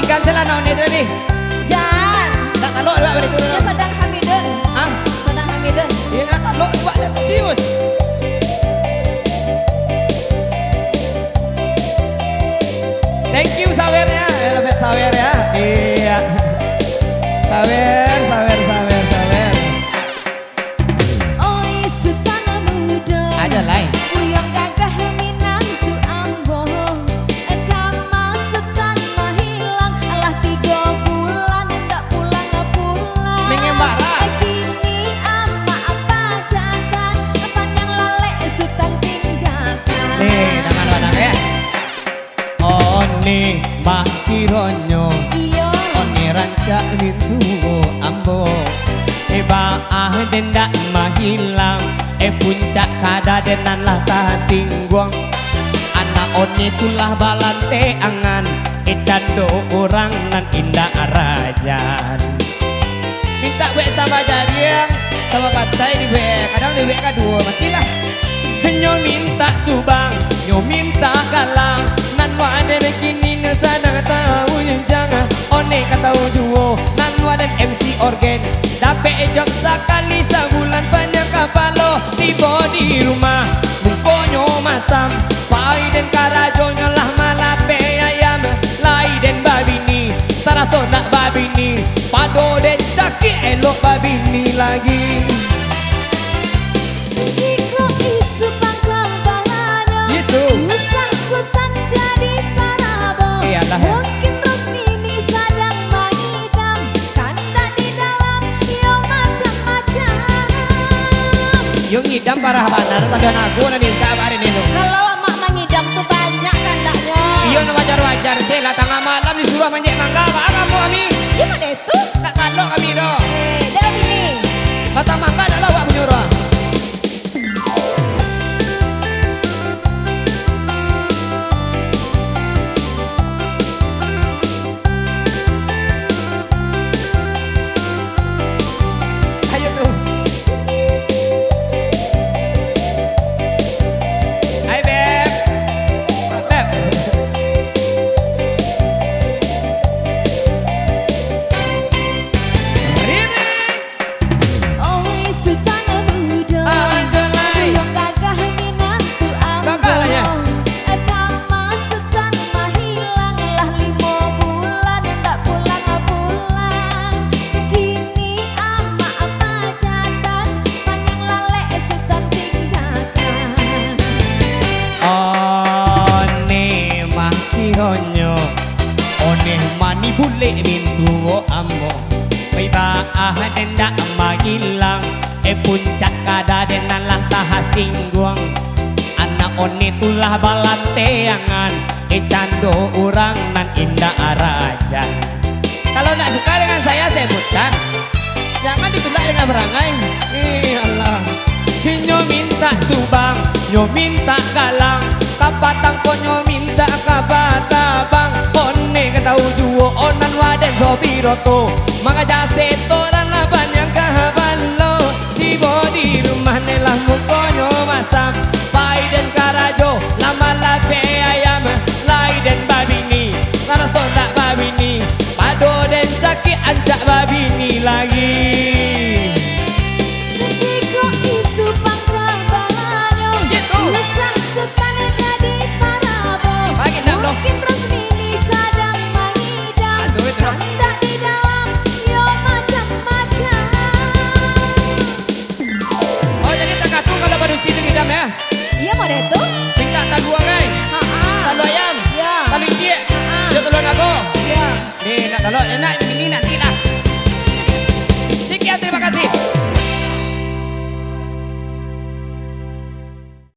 cancel lah naon itu nih. Jangan. Tak talok juga balik turun. Ya sedang hamidun. Ah, Sedang hamidun. dia nak talok juga serius. Thank you sawernya, lebih sawer ya. Iya. Sawer. Oi sutana muda. Aja lain. Uyang gagah minantu ambo. Kama setan mahilang. Alah 3 bulan ndak pulang. Mengembara. Kini ama apa jangan. Panjang lale sutan tinggalkan. Nih, tangan ya. Oni makironyo. Iyo. Oni rancak lintuo ambo. Eba dendak mahilang. Puncak kada denan lah singguang. Anak oni tulah balante angan. Cando orang nan indah rajan. Minta buat sama jariang, sama pantai di buat. Kadang di buat kedua matilah. Nyo minta subang, nyo minta galang. Nan waden kini nesadang tahu yang jangan. One kata juo, nan waden MC organ. Dape ejok sekali sebulan banyak kapalo. Tiba di rumah, mungkonyo masam. Pai dan karajonyo lah malape ayam. Lai dan babini, taraso nak babini. Pado dan caki elok babini lagi. Iko isu pangkal balanya. Gitu. Usah sultan jadi parabo. Iyalah ya. Mungkin Rosmini sadang mengidam. Kanda di dalam yo macam-macam. Yung ngidam parah banar tapi aku na minta barin itu. Kalau mak mengidam tuh banyak kandanya. Iyo na wajar-wajar sila tengah malam disuruh manjek mangga apa kamu kami? Gimana itu? Tak kalau kami do. Dalam ini. Kata mangga adalah wak menyuruh. Ayo tuh. Hai Beb. Beb. Oi sultan muda. Anjalai. Uyang gagah minantu ambo. Gagah lah ya. Kama setan mahilang. Lah 5 bulan ndak pulang. Kini ama apa jatan. Panjang lale sutan tinggalkan. One makironyo. One mani bule mintuo ambo. Baiba dendak magilang. Puncak kada denan lah singguang. Anak one tulah balanteangan. Cando orang nan indah arajan. Kalau nak suka dengan saya sebutkan. Jangan ditolak dengan berangai. Allah. Nyo minta subang, nyo minta galang. Kapatang konyo minta kabatabang. One ketau juo onan waden sobiroto. Mga jase toran laban yang kahabalo. Tibo di rumah nelah mukonyo masam. Pai dan karajo lama lape ayam. Lai dan babini, taraso tak babini. Pado dan caki anjak babini lagi. Iko itu pangkal balanya. Gitu. Usah sultan jadi parabo. Lagi nak belum? Mungkin Rosmini sadang mengidam. Aduh, itu dong. Kanda di dalam yo macam-macam. Oh jadi tak katu kalau baru sini ngidam ya. Iya mau deh tuh? Minta tak dua guys. Talu ayam. Ya. Talu itik. Ha-ha. Dia telur nago. Ya. Nih nak telur enak ini nanti lah.